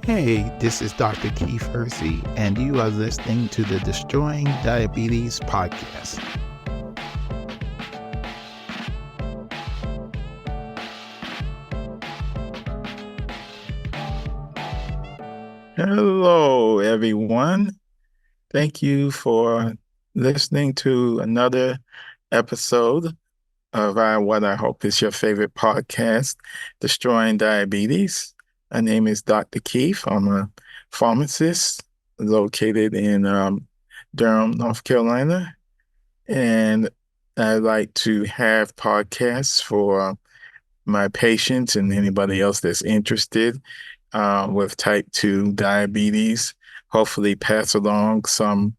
Hey, this is Dr. Keith Hersey, and you are listening to the Destroying Diabetes podcast. Hello, everyone. Thank you for listening to another episode of what I hope is your favorite podcast, Destroying Diabetes. My name is Dr. Keith. I'm a pharmacist located in Durham, North Carolina. And I like to have podcasts for my patients and anybody else that's interested with type 2 diabetes. Hopefully pass along some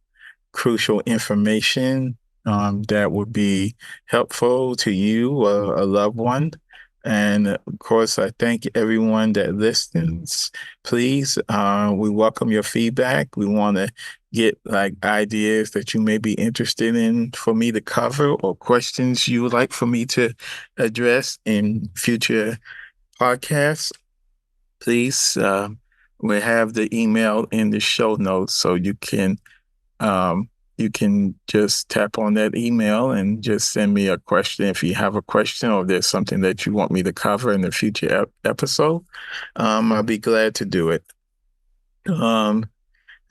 crucial information that would be helpful to you or a loved one. And of course, I thank everyone that listens. Please, we welcome your feedback. We want to get ideas that you may be interested in for me to cover or questions you would like for me to address in future podcasts. Please, we have the email in the show notes so you can just tap on that email and just send me a question. If you have a question or there's something that you want me to cover in the future episode, I'll be glad to do it. I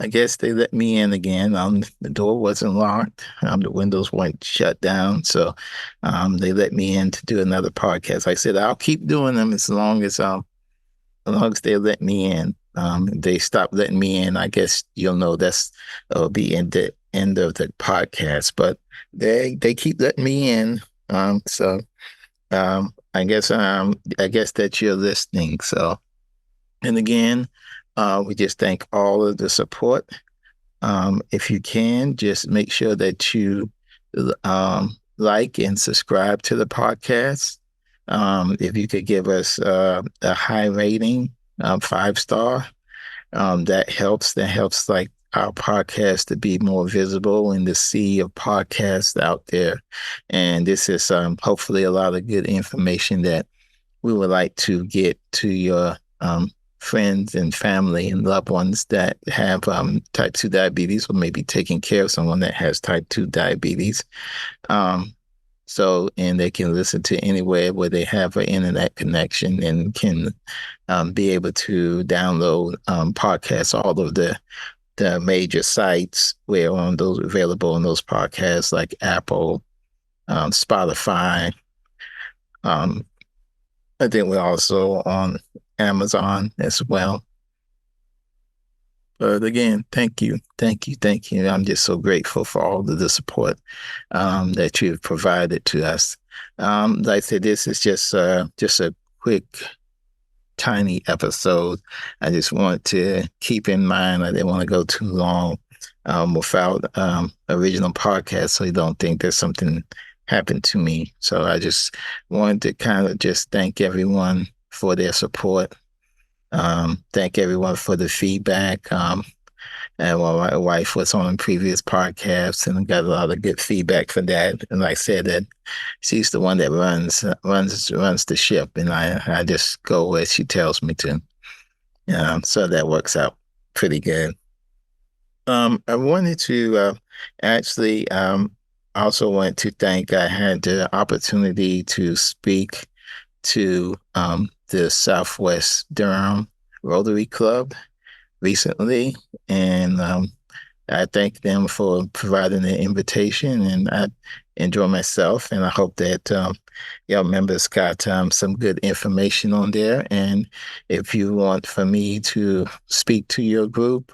guess they let me in again. The door wasn't locked. The windows weren't shut down. So they let me in to do another podcast. I said, I'll keep doing them as long as they let me in. If they stop letting me in, I guess you'll know that'll be in the end of the podcast. But they keep letting me in. So I guess that you're listening. So, and again, we just thank all of the support. If you can, just make sure that you like and subscribe to the podcast. If you could give us a high rating, 5-star, that helps. That helps our podcast to be more visible in the sea of podcasts out there. And this is hopefully a lot of good information that we would like to get to your friends and family and loved ones that have type 2 diabetes, or maybe taking care of someone that has type 2 diabetes. And they can listen to anywhere where they have an internet connection and can be able to download podcasts, all of the major sites where on those available on those podcasts like Apple, Spotify. I think we're also on Amazon as well. But again, thank you. I'm just so grateful for all of the support that you've provided to us. Like I said, this is just a quick, tiny episode. I just want to keep in mind I didn't want to go too long without original podcast, so you don't think there's something happened to me. So I just wanted to kind of just thank everyone for their support. Thank everyone for the feedback. And my wife was on previous podcasts and got a lot of good feedback for that. And like I said, that she's the one that runs the ship, and I just go where she tells me to. So that works out pretty good. I wanted to actually also want to thank. I had the opportunity to speak to the Southwest Durham Rotary Club recently, and I thank them for providing the invitation, and I enjoy myself, and I hope that your members got some good information on there. And if you want for me to speak to your group,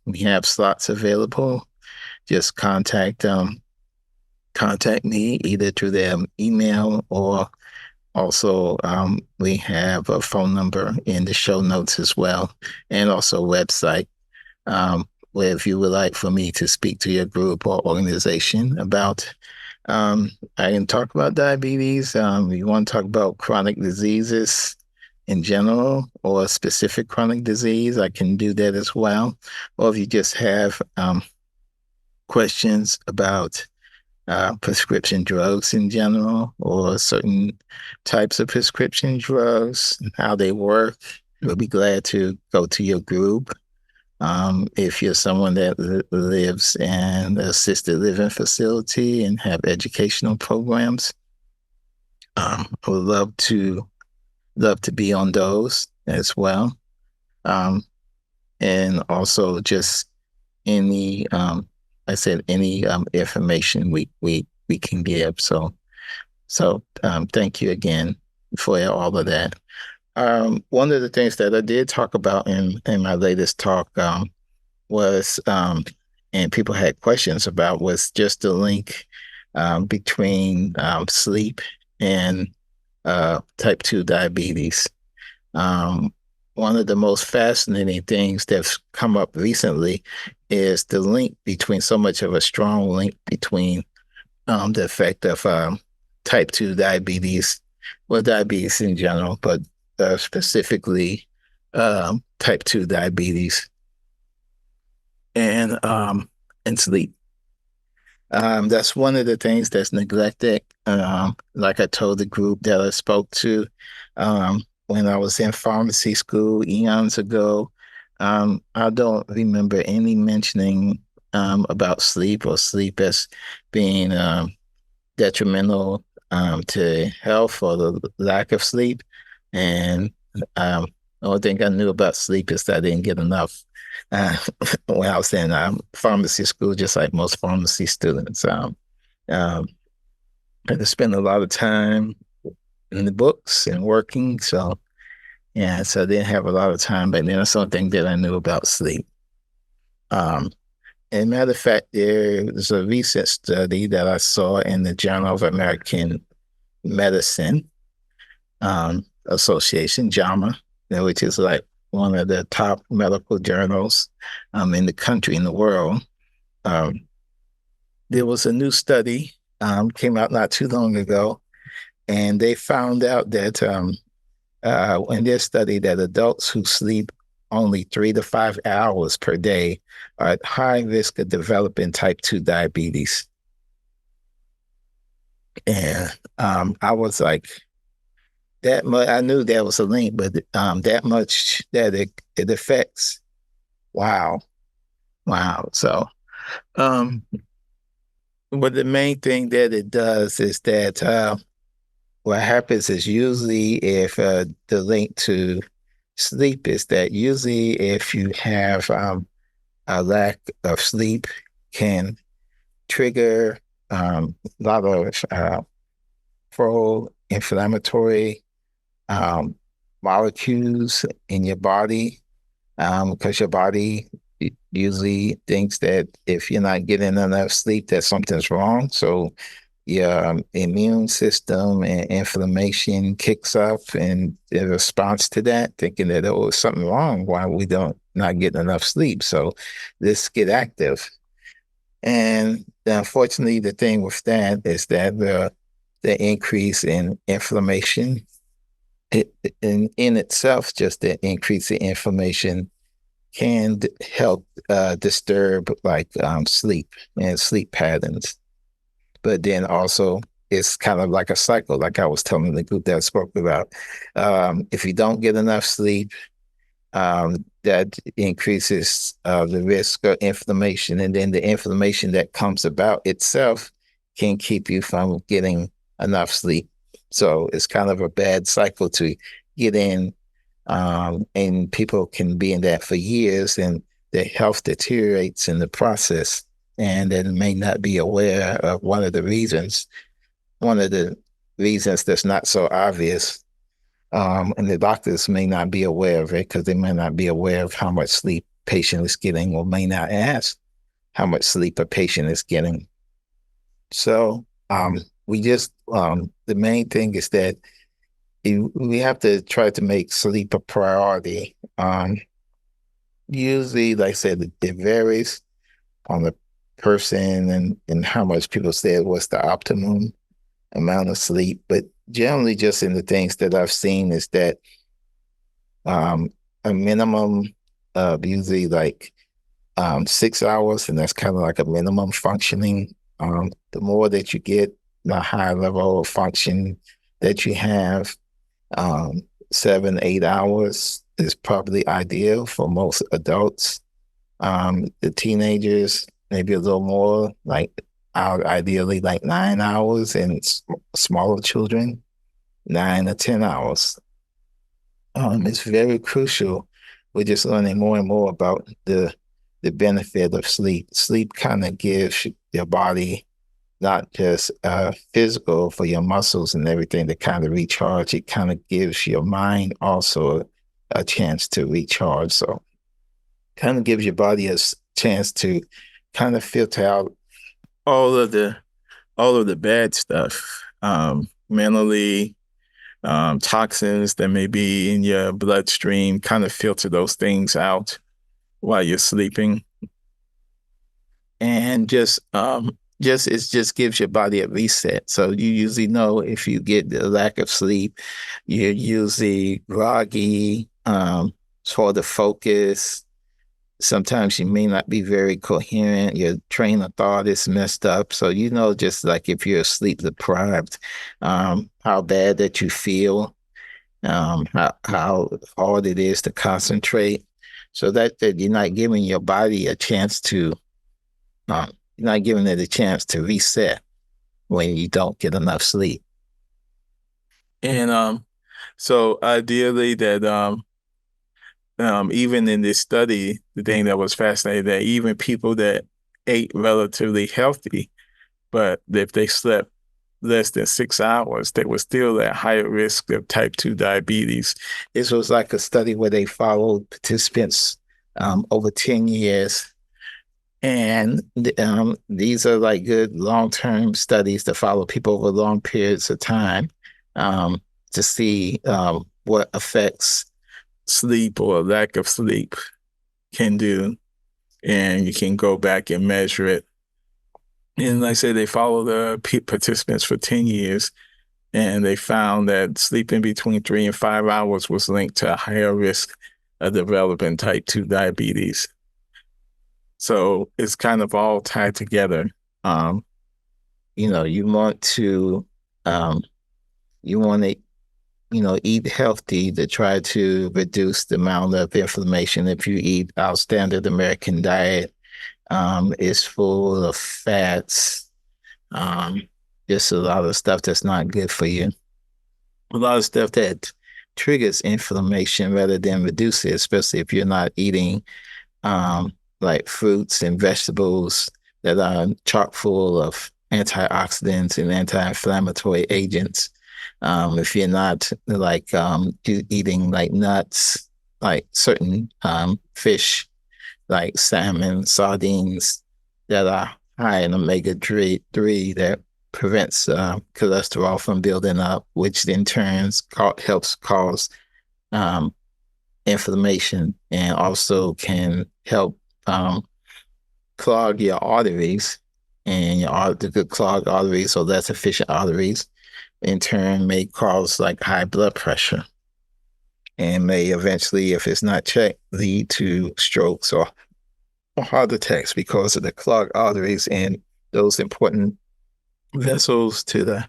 we have slots available. Just contact me either through their email, or also we have a phone number in the show notes as well, and also a website where if you would like for me to speak to your group or organization about, I can talk about diabetes. You want to talk about chronic diseases in general or a specific chronic disease, I can do that as well. Or if you just have questions about prescription drugs in general, or certain types of prescription drugs and how they work, we'll be glad to go to your group. If you're someone that lives in an assisted living facility and have educational programs, I would love to be on those as well. Um, and also just any I said any information we can give. So thank you again for all of that. One of the things that I did talk about in my latest talk was and people had questions about was just the link between sleep and type 2 diabetes. Um, One of the most fascinating things that's come up recently is the link between so much of a strong link between the effect of type 2 diabetes, well, diabetes in general, but specifically type 2 diabetes and sleep. That's one of the things that's neglected. Like I told the group that I spoke to when I was in pharmacy school eons ago, I don't remember any mentioning about sleep or sleep as being detrimental to health or the lack of sleep. And the only thing I knew about sleep is that I didn't get enough uh, when I was in pharmacy school, just like most pharmacy students. Um, I had to spend a lot of time in the books and working. So, yeah, so I didn't have a lot of time, but then that's something that I knew about sleep. Um, and matter of fact, there was a recent study that I saw in the Journal of American Medicine Association, JAMA, which is like one of the top medical journals in the country, in the world. Um, there was a new study came out not too long ago, and they found out that in their study that adults who sleep only 3 to 5 hours per day are at high risk of developing type 2 diabetes. And I was like, that much, I knew there was a link, but that much that it affects. Wow. Wow. So, um, but the main thing that it does is that what happens is usually if the link to sleep is that usually if you have a lack of sleep can trigger a lot of pro-inflammatory molecules in your body because your body usually thinks that if you're not getting enough sleep, that something's wrong. So your immune system and inflammation kicks up and in response to that, thinking that, oh, there's something wrong, why we don't not getting enough sleep. So let's get active. And unfortunately, the thing with that is that the increase in inflammation in itself, just the increase in inflammation can help disturb like sleep and sleep patterns. But then also it's kind of like a cycle, like I was telling the group that I spoke about. If you don't get enough sleep, that increases the risk of inflammation. And then the inflammation that comes about itself can keep you from getting enough sleep. So it's kind of a bad cycle to get in. And people can be in that for years and their health deteriorates in the process. And then may not be aware of one of the reasons that's not so obvious and the doctors may not be aware of it because they may not be aware of how much sleep patient is getting or may not ask how much sleep a patient is getting. So the main thing is that we have to try to make sleep a priority. Usually, like I said, it varies on the person and how much people say what's the optimum amount of sleep. But generally, just in the things that I've seen is that um, a minimum of usually like 6 hours, and that's kind of like a minimum functioning. The more that you get, the higher level of function that you have. 7, 8 hours is probably ideal for most adults. The teenagers, maybe a little more, like ideally like 9 hours, and smaller children, 9 or 10 hours. It's very crucial. We're just learning more and more about the benefit of sleep. Sleep kind of gives your body not just physical for your muscles and everything to kind of recharge. It kind of gives your mind also a chance to recharge. So kind of gives your body a chance to kind of filter out all of the all of the bad stuff, mentally, toxins that may be in your bloodstream, kind of filter those things out while you're sleeping. And just it just gives your body a reset. So you usually know if you get the lack of sleep, you're usually groggy, sort of focus. Sometimes you may not be very coherent. Your train of thought is messed up. So you know, just like if you're sleep deprived, how bad that you feel, how hard it is to concentrate. So that you're not giving your body a chance to, you're not giving it a chance to reset when you don't get enough sleep. And so ideally that even in this study, the thing that was fascinating that even people that ate relatively healthy, but if they slept less than 6 hours, they were still at higher risk of type 2 diabetes. This was like a study where they followed participants over 10 years. And these are like good long-term studies to follow people over long periods of time um, to see what affects sleep or lack of sleep can do. And you can go back and measure it. And like I said, they followed the participants for 10 years, and they found that sleeping between 3 and 5 hours was linked to a higher risk of developing type 2 diabetes. So it's kind of all tied together. Um, you want to, um, you want to, eat healthy to try to reduce the amount of inflammation. If you eat our standard American diet, it's full of fats, um, just a lot of stuff that's not good for you. A lot of stuff that triggers inflammation rather than reduce it, especially if you're not eating like fruits and vegetables that are chock full of antioxidants and anti-inflammatory agents. If you're not like eating like nuts, like certain fish, like salmon, sardines that are high in omega-3 that prevents cholesterol from building up, which in turn helps cause um, inflammation and also can help um, clog your arteries and the good clogged arteries or less efficient arteries in turn may cause like high blood pressure and may eventually, if it's not checked, lead to strokes or heart attacks because of the clogged arteries and those important vessels to the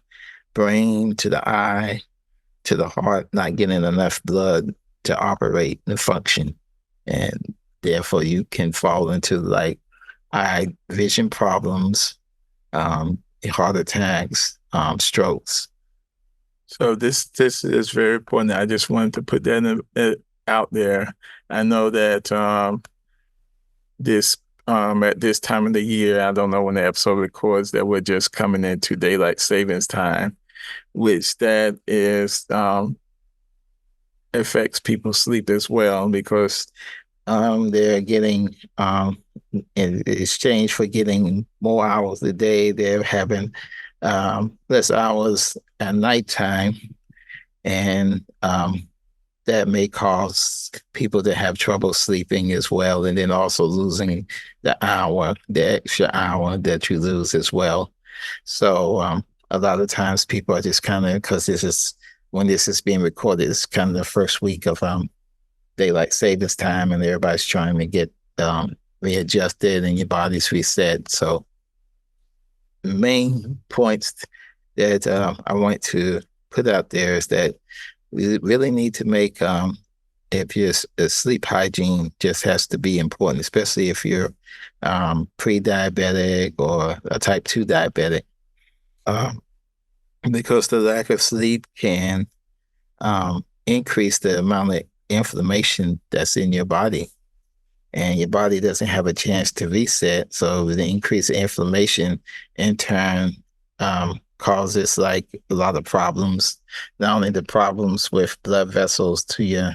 brain, to the eye, to the heart, not getting enough blood to operate and function. And therefore you can fall into like eye vision problems, heart attacks, strokes. So this is very important. I just wanted to put that out there. I know that this at this time of the year, I don't know when the episode records, that we're just coming into daylight savings time, which that is affects people's sleep as well because they're getting in exchange for getting more hours a day, they're having less hours at nighttime, and that may cause people to have trouble sleeping as well, and then also losing the extra hour that you lose as well. So a lot of times people are just kind of, because when this is being recorded, it's kind of the first week of daylight savings time, and everybody's trying to get readjusted and your body's reset. So the main points that I want to put out there is that we really need to make if your sleep hygiene just has to be important, especially if you're pre-diabetic or a type 2 diabetic, um, because the lack of sleep can increase the amount of inflammation that's in your body, and your body doesn't have a chance to reset. So the increased inflammation in turn causes like a lot of problems. Not only the problems with blood vessels to your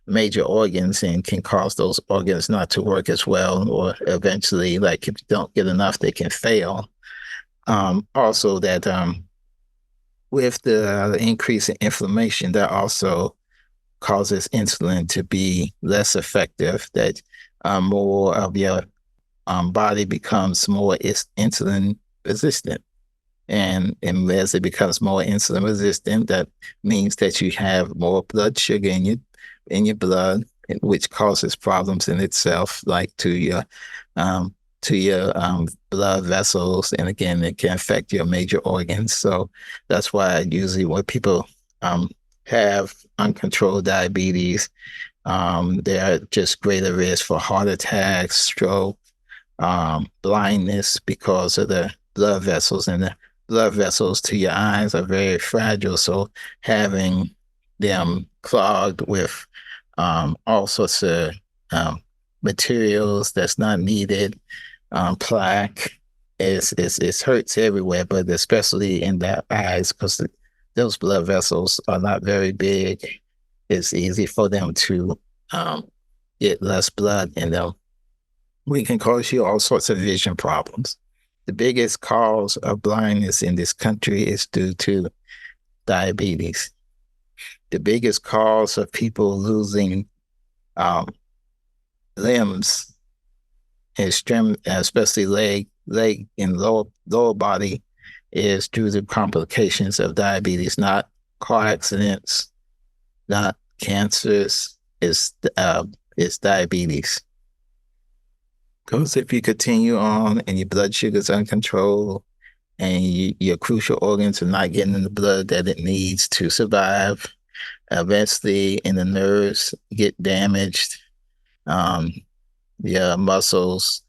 major organs and can cause those organs not to work as well, or eventually, like if you don't get enough, they can fail. Also, that with the increase in inflammation, that also causes insulin to be less effective, that more of your body becomes more insulin resistant. And as it becomes more insulin resistant, that means that you have more blood sugar in your blood, which causes problems in itself, like um, to your blood vessels, and again, it can affect your major organs. So that's why usually when people have uncontrolled diabetes, they're just greater risk for heart attacks, stroke, blindness because of the blood vessels, and the blood vessels to your eyes are very fragile. So having them clogged with all sorts of um, materials that's not needed, plaque, is hurts everywhere, but especially in the eyes because those blood vessels are not very big. It's easy for them to get less blood in them. We can cause you all sorts of vision problems. The biggest cause of blindness in this country is due to diabetes. The biggest cause of people losing um, limbs, especially leg and lower body, is due to complications of diabetes, not car accidents, not cancers. It's diabetes. Because if you continue on and your blood sugar is uncontrolled and your crucial organs are not getting the blood that it needs to survive, eventually, and the nerves get damaged, um, your muscles,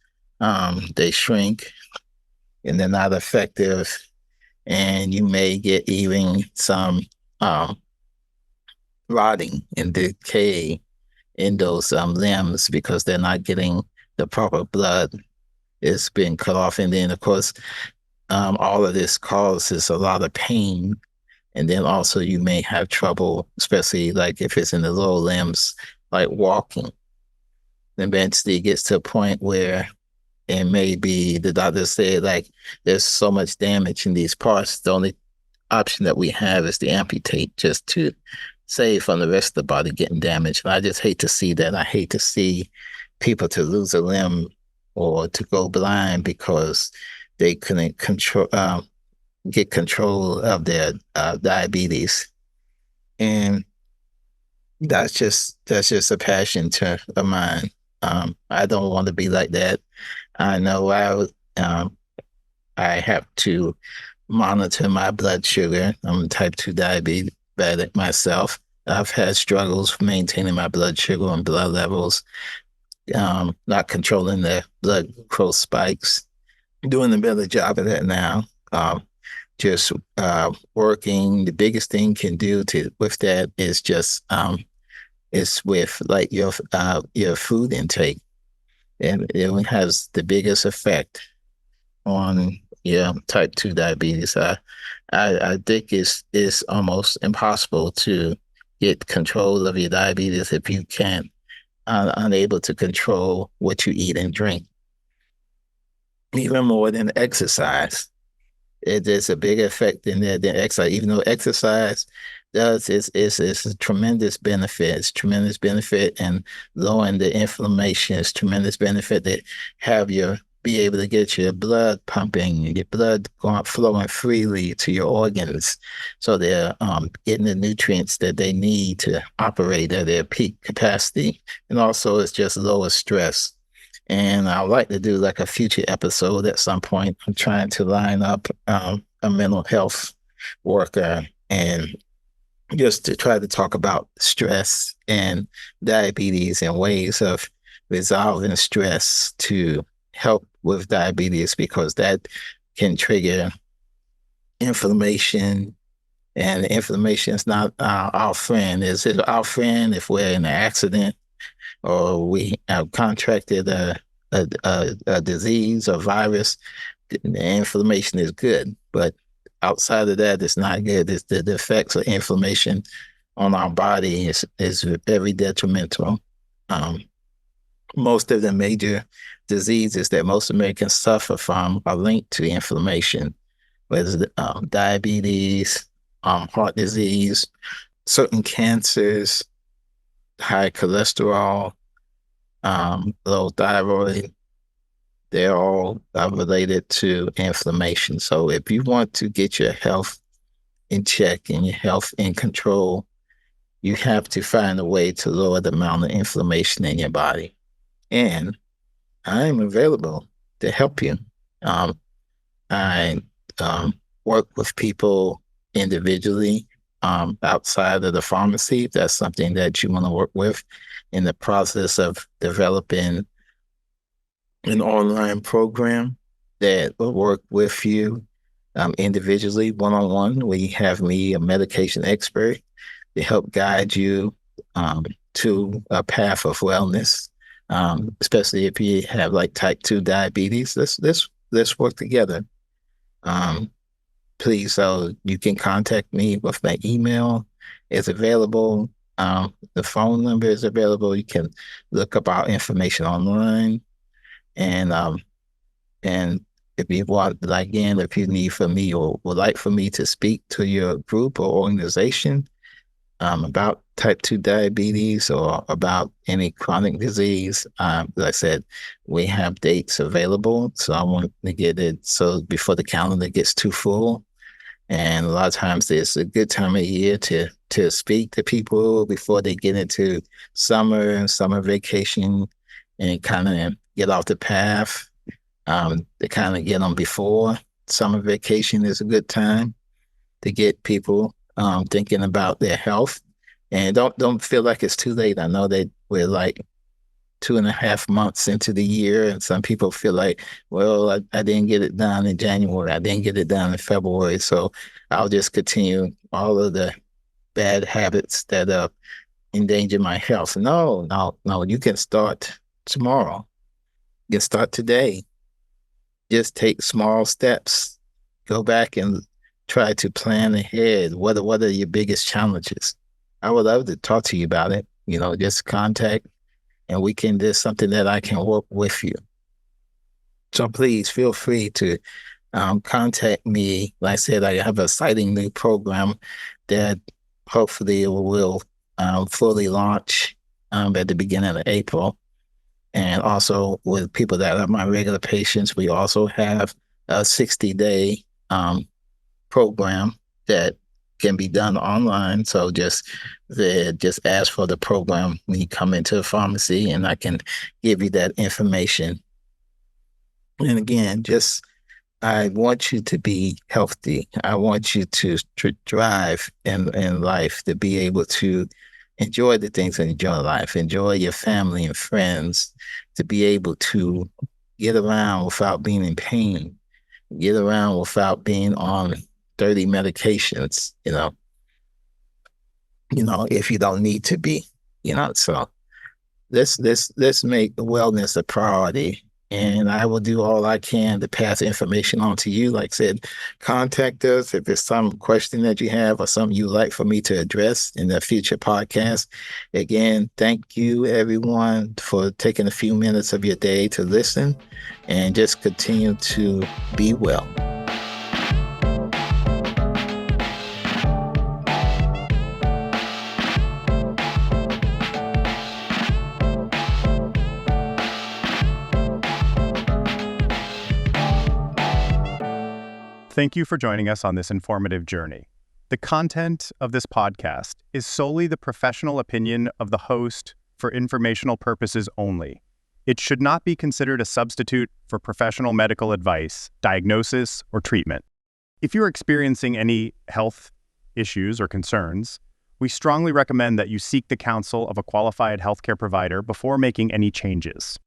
they shrink and they're not effective. And you may get even some um, rotting and decay in those limbs because they're not getting the proper blood. It's been cut off. And then, of course, all of this causes a lot of pain. And then also you may have trouble, especially like if it's in the lower limbs, like walking. Eventually it gets to a point where it may be, the doctor said, like, there's so much damage in these parts. The only option that we have is to amputate just to save from the rest of the body getting damaged. And I just hate to see that. I hate to see people to lose a limb or to go blind because they couldn't get control of their diabetes. And that's just a passion of mine. I don't want to be like that. I know I have to monitor my blood sugar. I'm type 2 diabetic myself. I've had struggles maintaining my blood sugar and blood levels, not controlling the blood glucose spikes. Doing a better job of that now. Just working. The biggest thing can do with that is just is with like your food intake, and it has the biggest effect on type 2 diabetes. I think it's almost impossible to get control of your diabetes if you can't unable to control what you eat and drink, even more than exercise. It is a big effect in there than exercise, even though exercise does is a tremendous benefit. It's tremendous benefit and lowering the inflammation. It's tremendous benefit that have your be able to get your blood pumping, your blood flowing freely to your organs, so they're getting the nutrients that they need to operate at their peak capacity. And also, it's just lower stress. And I'd like to do like a future episode at some point. I'm trying to line up a mental health worker and just to try to talk about stress and diabetes and ways of resolving stress to help with diabetes, because that can trigger inflammation, and inflammation is not our friend. Is it our friend if we're in an accident or we have contracted a disease or virus? The inflammation is good, but outside of that, it's not good. It's the effects of inflammation on our body is very detrimental. Um, Most of the major diseases that most Americans suffer from are linked to inflammation, whether it's diabetes, heart disease, certain cancers, high cholesterol, low thyroid. They're all related to inflammation. So if you want to get your health in check and your health in control, you have to find a way to lower the amount of inflammation in your body. And I'm available to help you. Um, I um, work with people individually outside of the pharmacy. If that's something that you want to work with, in the process of developing an online program that will work with you individually, one-on-one, where you have me, a medication expert, to help guide you to a path of wellness, especially if you have like type 2 diabetes. Let's work together. Um, Please, so you can contact me with my email is available. The phone number is available. You can look up our information online. And and if you want, like, again, if you need for me or would like for me to speak to your group or organization about type 2 diabetes or about any chronic disease, like I said, we have dates available. So I want to get it so before the calendar gets too full. And a lot of times it's a good time of year to speak to people before they get into summer vacation, and kind of get off the path. To kind of get them before summer vacation is a good time to get people thinking about their health. And don't feel like it's too late. I know that we're like 2.5 months into the year, and some people feel like, well, I didn't get it done in January. I didn't get it done in February. So I'll just continue all of the bad habits that endanger my health. No, you can start tomorrow. You can start today. Just take small steps. Go back and try to plan ahead. What are your biggest challenges? I would love to talk to you about it. Just contact, and we can do something that I can work with you. So please feel free to contact me. Like I said, I have an exciting new program that hopefully will fully launch at the beginning of April. And also with people that are my regular patients, we also have a 60-day program that can be done online. So just ask for the program when you come into the pharmacy, and I can give you that information. And again, I want you to be healthy. I want you to thrive in life, to be able to enjoy the things and enjoy life, enjoy your family and friends, to be able to get around without being in pain, get around without being on 30 medications, if you don't need to be, so let's make wellness a priority. And I will do all I can to pass information on to you. Like I said, contact us if there's some question that you have or something you'd like for me to address in the future podcast. Again, thank you, everyone, for taking a few minutes of your day to listen, and just continue to be well. Thank you for joining us on this informative journey. The content of this podcast is solely the professional opinion of the host for informational purposes only. It should not be considered a substitute for professional medical advice, diagnosis, or treatment. If you're experiencing any health issues or concerns, We strongly recommend that you seek the counsel of a qualified healthcare provider before making any changes.